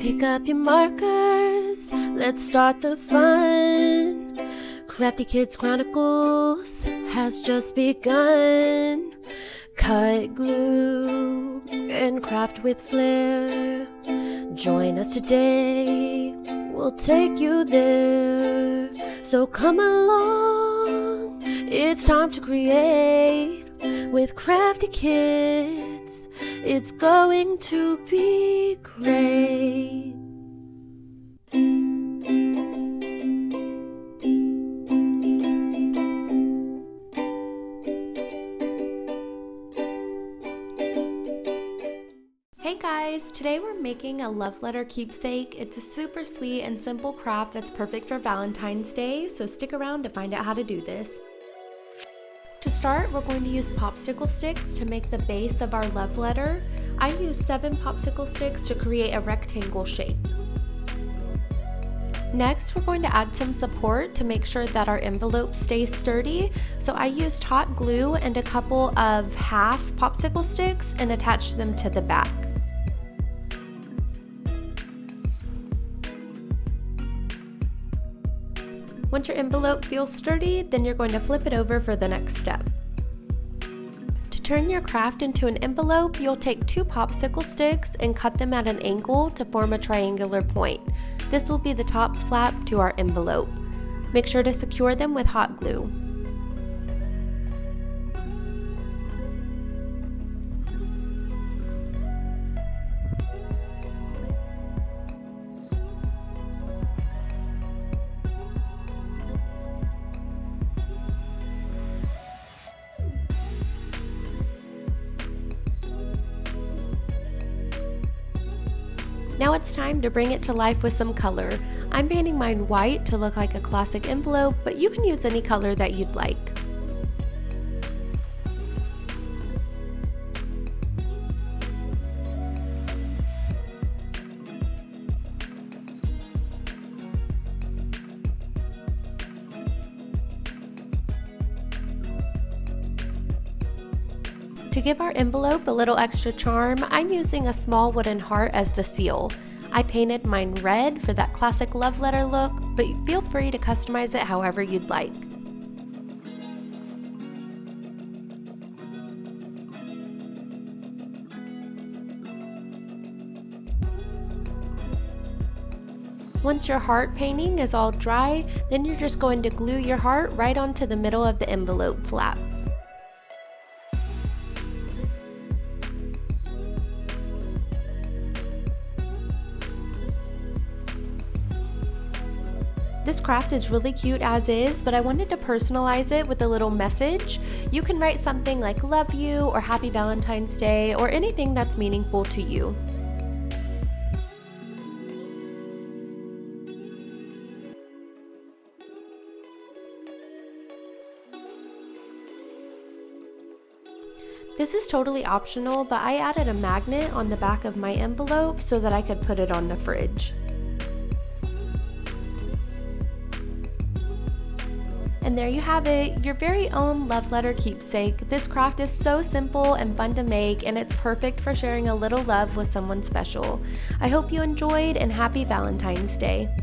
Pick up your markers, let's start the fun. Crafty Kids Chronicles has just begun. Cut, glue, and craft with flair. Join us today, we'll take you there. So come along, it's time to create. With Crafty Kids, it's going to be great. Hey guys, today we're making a love letter keepsake. It's a super sweet and simple craft that's perfect for Valentine's Day, so stick around to find out how to do this. To start, we're going to use popsicle sticks to make the base of our love letter. I used 7 popsicle sticks to create a rectangle shape. Next, we're going to add some support to make sure that our envelope stays sturdy. So I used hot glue and a couple of half popsicle sticks and attached them to the back. Once your envelope feels sturdy, then you're going to flip it over for the next step. To turn your craft into an envelope, you'll take 2 popsicle sticks and cut them at an angle to form a triangular point. This will be the top flap to our envelope. Make sure to secure them with hot glue. Now it's time to bring it to life with some color. I'm painting mine white to look like a classic envelope, but you can use any color that you'd like. To give our envelope a little extra charm, I'm using a small wooden heart as the seal. I painted mine red for that classic love letter look, but feel free to customize it however you'd like. Once your heart painting is all dry, then you're just going to glue your heart right onto the middle of the envelope flap. This craft is really cute as is, but I wanted to personalize it with a little message. You can write something like love you or happy Valentine's Day or anything that's meaningful to you. This is totally optional, but I added a magnet on the back of my envelope so that I could put it on the fridge. And there you have it, your very own love letter keepsake. This craft is so simple and fun to make, and it's perfect for sharing a little love with someone special. I hope you enjoyed, and happy Valentine's Day.